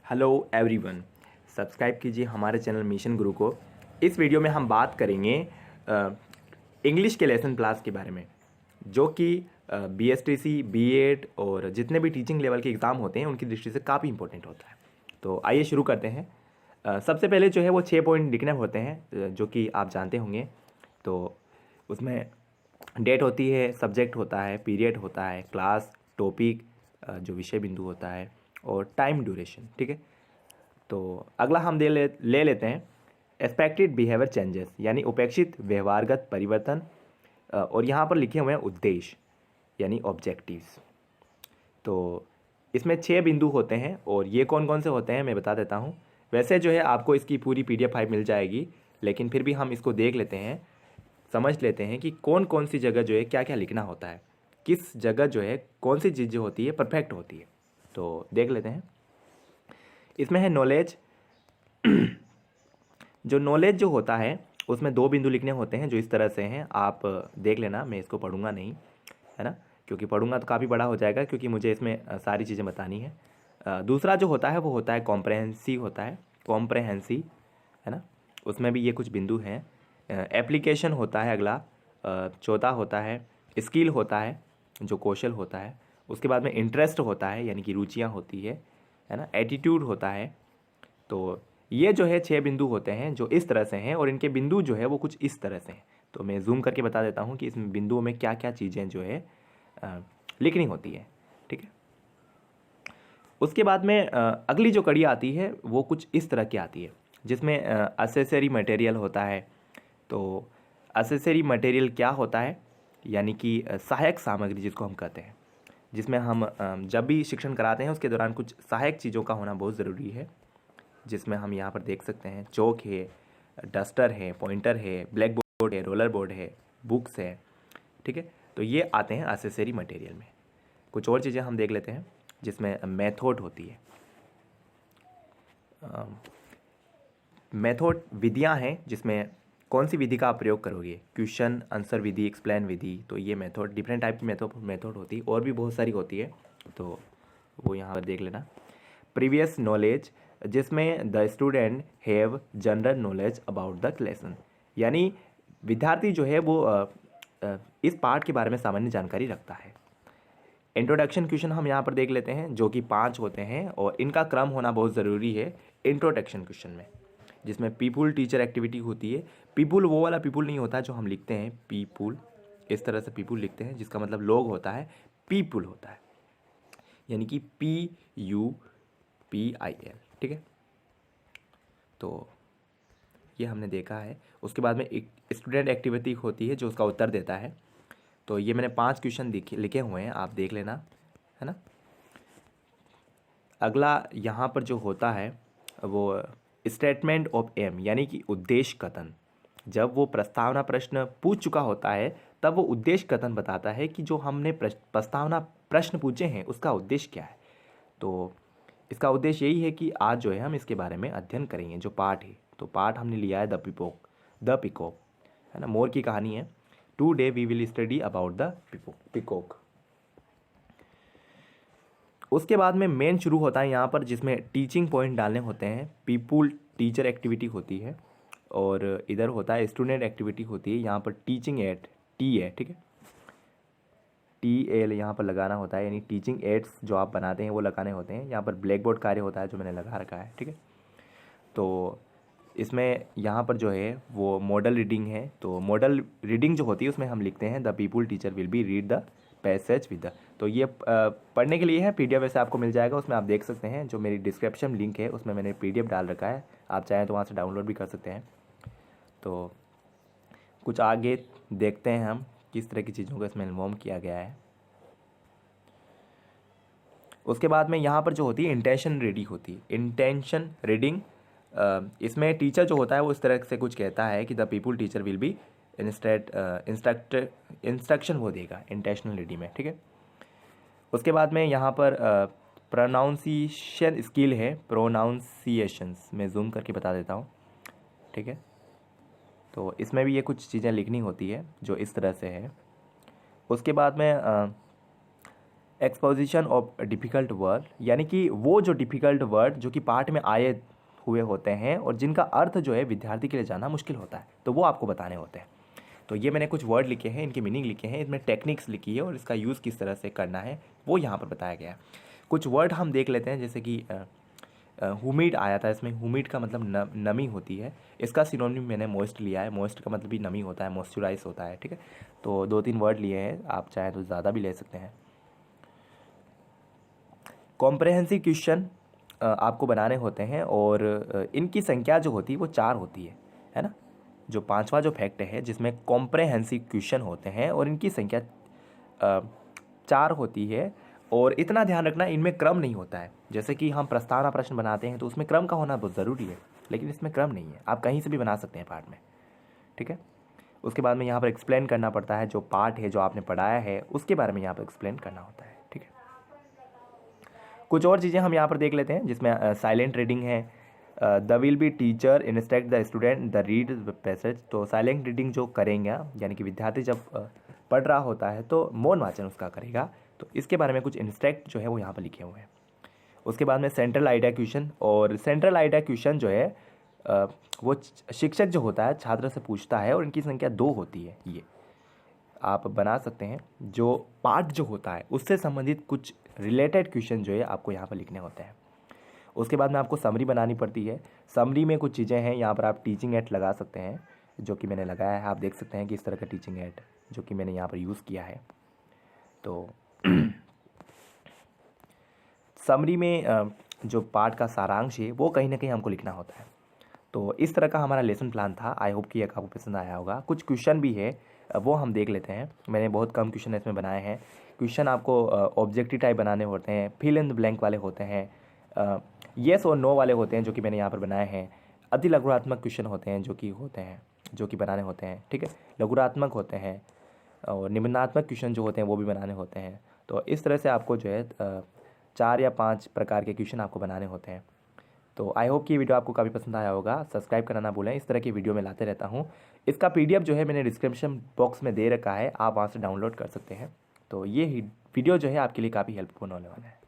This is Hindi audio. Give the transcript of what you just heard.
हेलो एवरीवन, सब्सक्राइब कीजिए हमारे चैनल मिशन गुरु को। इस वीडियो में हम बात करेंगे इंग्लिश के लेसन क्लास के बारे में, जो कि बीएसटीसी, बीएड और जितने भी टीचिंग लेवल के एग्ज़ाम होते हैं उनकी दृष्टि से काफ़ी इंपॉर्टेंट होता है। तो आइए शुरू करते हैं। सबसे पहले जो है वो 6 पॉइंट लिखने होते हैं, जो कि आप जानते होंगे। तो उसमें डेट होती है, सब्जेक्ट होता है, पीरियड होता है, क्लास, टॉपिक, जो विषय बिंदु होता है, और टाइम ड्यूरेशन। ठीक है। तो अगला हम ले लेते हैं एक्सपेक्टेड बिहेवियर चेंजेस, यानी उपेक्षित व्यवहारगत परिवर्तन। और यहाँ पर लिखे हुए हैं उद्देश्य, यानी ऑब्जेक्टिव्स। तो इसमें 6 बिंदु होते हैं, और ये कौन कौन से होते हैं मैं बता देता हूँ। वैसे जो है आपको इसकी पूरी PDF फाइल मिल जाएगी, लेकिन फिर भी हम इसको देख लेते हैं, समझ लेते हैं कि कौन कौन सी जगह जो है क्या क्या लिखना होता है, किस जगह जो है कौन सी चीज़ जो होती है परफेक्ट होती है। तो देख लेते हैं। इसमें है नॉलेज। जो नॉलेज जो होता है उसमें 2 बिंदु लिखने होते हैं, जो इस तरह से हैं। आप देख लेना, मैं इसको पढ़ूंगा नहीं, है ना, क्योंकि पढ़ूंगा तो काफ़ी बड़ा हो जाएगा, क्योंकि मुझे इसमें सारी चीज़ें बतानी है। दूसरा जो होता है वो होता है कॉम्प्रहेंसिव होता है, कॉम्प्रहेंसिव, है ना, उसमें भी ये कुछ बिंदु हैं। एप्लीकेशन होता है अगला। चौथा होता है स्किल होता है, जो कौशल होता है। उसके बाद में इंटरेस्ट होता है, यानी कि रुचियाँ होती है ना। एटीट्यूड होता है। तो ये जो है 6 बिंदु होते हैं जो इस तरह से हैं, और इनके बिंदु जो है वो कुछ इस तरह से हैं। तो मैं जूम करके बता देता हूँ कि इस बिंदुओं में क्या क्या चीज़ें जो है लिखनी होती है। ठीक है। उसके बाद में अगली जो कड़ी आती है वो कुछ इस तरह की आती है, जिसमें असेसरी मटेरियल होता है। तो असेसरी मटेरियल क्या होता है, यानी कि सहायक सामग्री जिसको हम कहते हैं, जिसमें हम जब भी शिक्षण कराते हैं उसके दौरान कुछ सहायक चीज़ों का होना बहुत ज़रूरी है, जिसमें हम यहाँ पर देख सकते हैं चौक है, डस्टर है, पॉइंटर है, ब्लैक बोर्ड है, रोलर बोर्ड है, बुक्स है। ठीक है। तो ये आते हैं असेसरी मटेरियल में। कुछ और चीज़ें हम देख लेते हैं, जिसमें मेथड होती है। मेथड विधियां हैं, जिसमें कौन सी विधि का आप प्रयोग करोगे, क्वेश्चन आंसर विधि, एक्सप्लेन विधि। तो ये मेथड डिफरेंट टाइप की मेथड होती है, और भी बहुत सारी होती है, तो वो यहाँ पर देख लेना। प्रीवियस नॉलेज, जिसमें the student have general knowledge about the lesson, यानी विद्यार्थी जो है वो इस पाठ के बारे में सामान्य जानकारी रखता है। इंट्रोडक्शन क्वेश्चन हम यहाँ पर देख लेते हैं, जो कि 5 होते हैं, और इनका क्रम होना बहुत ज़रूरी है इंट्रोडक्शन क्वेश्चन में, जिसमें पीपुल टीचर एक्टिविटी होती है। पीपुल वो वाला पीपुल नहीं होता जो हम लिखते हैं पीपुल, इस तरह से पीपुल लिखते हैं, जिसका मतलब लोग होता है। पीपुल होता है, यानी कि PUPIL। ठीक है। तो ये हमने देखा है। उसके बाद में एक स्टूडेंट एक्टिविटी होती है, जो उसका उत्तर देता है। तो ये मैंने 5 क्वेश्चन लिखे हुए हैं, आप देख लेना, है ना। अगला यहाँ पर जो होता है वो स्टेटमेंट ऑफ एम, यानी कि उद्देश्य कथन। जब वो प्रस्तावना प्रश्न पूछ चुका होता है, तब वो उद्देश्य कथन बताता है कि जो हमने प्रस्तावना प्रश्न पूछे हैं उसका उद्देश्य क्या है। तो इसका उद्देश्य यही है कि आज जो है हम इसके बारे में अध्ययन करेंगे, जो पाठ है। तो पाठ हमने लिया है द पिकॉक, है ना, मोर की कहानी है। Today we will study about the peacock. उसके बाद में मेन शुरू होता है यहाँ पर, जिसमें टीचिंग पॉइंट डालने होते हैं। पीपुल टीचर एक्टिविटी होती है, और इधर होता है स्टूडेंट एक्टिविटी होती है। यहाँ पर टीचिंग एड टी है, ठीक है, TL यहाँ पर लगाना होता है, यानी टीचिंग एड्स जो आप बनाते हैं वो लगाने होते हैं। यहाँ पर ब्लैक बोर्ड कार्य होता है, जो मैंने लगा रखा है। ठीक है। तो इसमें यहाँ पर जो है वो मॉडल रीडिंग है। तो मॉडल रीडिंग जो होती है उसमें हम लिखते हैं the people teacher will be read the passage with the. तो ये पढ़ने के लिए है, PDF वैसे आपको मिल जाएगा, उसमें आप देख सकते हैं। जो मेरी डिस्क्रिप्शन लिंक है उसमें मैंने PDF डाल रखा है, आप चाहें तो वहाँ से डाउनलोड भी कर सकते हैं। तो कुछ आगे देखते हैं हम किस तरह की चीज़ों को इसमें इन्वॉल्व किया गया है। उसके बाद में यहाँ पर जो होती है इंटेंशन रीडिंग होती है। इंटेंशन रीडिंग, इसमें टीचर जो होता है वो इस तरह से कुछ कहता है कि the people teacher will be instruction वो देगा इंटेंशनल रीडिंग में। ठीक है। उसके बाद में यहाँ पर प्रोनाउंसिएशन स्किल है, प्रोनाउंसिएशंस मैं जूम करके बता देता हूँ। ठीक है। तो इसमें भी ये कुछ चीज़ें लिखनी होती है, जो इस तरह से है। उसके बाद में एक्सपोजिशन ऑफ डिफ़िकल्ट वर्ड, यानी कि वो जो डिफ़िकल्ट वर्ड जो कि पाठ में आए हुए होते हैं और जिनका अर्थ जो है विद्यार्थी के लिए जानना मुश्किल होता है, तो वो आपको बताने होते हैं। तो ये मैंने कुछ वर्ड लिखे हैं, इनके मीनिंग लिखे हैं, इसमें टेक्निक्स लिखी है और इसका यूज़ किस तरह से करना है वो यहाँ पर बताया गया है। कुछ वर्ड हम देख लेते हैं, जैसे कि हुमिड आया था इसमें। हुमिड का मतलब नमी होती है। इसका सिनोनिम मैंने मॉइस्ट लिया है। मॉइस्ट का मतलब भी नमी होता है, मॉइस्चराइज होता है, ठीक है। तो 2-3 वर्ड लिए हैं, आप चाहें तो ज़्यादा भी ले सकते हैं। कॉम्प्रहेंसिव क्वेश्चन आपको बनाने होते हैं और इनकी संख्या जो होती है वो 4 होती है ना। जो 5वां जो फैक्ट है जिसमें कॉम्प्रहेंसिव क्वेश्चन होते हैं और इनकी संख्या 4 होती है। और इतना ध्यान रखना, इनमें क्रम नहीं होता है। जैसे कि हम प्रस्तावना प्रश्न बनाते हैं तो उसमें क्रम का होना बहुत ज़रूरी है, लेकिन इसमें क्रम नहीं है। आप कहीं से भी बना सकते हैं पाठ में, ठीक है। उसके बाद में यहाँ पर एक्सप्लेन करना पड़ता है, जो पाठ है जो आपने पढ़ाया है उसके बारे में यहाँ पर एक्सप्लेन करना होता है, ठीक है। कुछ और चीज़ें हम यहाँ पर देख लेते हैं, जिसमें साइलेंट रीडिंग है। The will be teacher instruct the student the read passage. तो साइलेंट रीडिंग जो करेंगे, यानी कि विद्यार्थी जब पढ़ रहा होता है तो मौन वाचन उसका करेगा। तो इसके बारे में कुछ इंस्ट्रक्ट जो है वो यहाँ पर लिखे हुए हैं। उसके बाद में सेंट्रल आइडिया क्वेश्चन, और सेंट्रल आइडिया क्वेश्चन जो है वो शिक्षक जो होता है छात्र से पूछता है और इनकी संख्या 2 होती है। ये आप बना सकते हैं। जो पाठ जो होता है उससे संबंधित कुछ रिलेटेड क्वेश्चन जो है आपको यहाँ पर लिखने होते हैं। उसके बाद में आपको समरी बनानी पड़ती है। समरी में कुछ चीज़ें हैं, यहाँ पर आप टीचिंग एड लगा सकते हैं, जो कि मैंने लगाया है। आप देख सकते हैं कि इस तरह का टीचिंग एड जो कि मैंने यहाँ पर यूज़ किया है। तो समरी में जो पाठ का सारांश है वो कहीं ना कहीं हमको लिखना होता है। तो इस तरह का हमारा लेसन प्लान था। आई होप कि आपको पसंद आया होगा। कुछ क्वेश्चन भी है वो हम देख लेते हैं। मैंने बहुत कम क्वेश्चन इसमें बनाए हैं। क्वेश्चन आपको ऑब्जेक्टिव टाइप बनाने होते हैं, फिल इन द ब्लैंक वाले होते हैं, येस और नो वाले होते हैं जो कि मैंने यहाँ पर बनाए हैं। अति लघुरात्मक क्वेश्चन होते हैं जो कि बनाने होते हैं, ठीक है। लघुरात्मक होते हैं और निम्नात्मक क्वेश्चन जो होते हैं वो भी बनाने होते हैं। तो इस तरह से आपको जो है 4 या 5 प्रकार के क्वेश्चन आपको बनाने होते हैं। तो आई होप कि वीडियो आपको काफ़ी पसंद आया होगा। सब्सक्राइब करना ना भूलें, इस तरह की वीडियो मैं लाते रहता हूँ। इसका PDF जो है मैंने डिस्क्रिप्शन बॉक्स में दे रखा है, आप वहाँ से डाउनलोड कर सकते हैं। तो ये वीडियो जो है आपके लिए काफ़ी हेल्पफुल होने वाला है।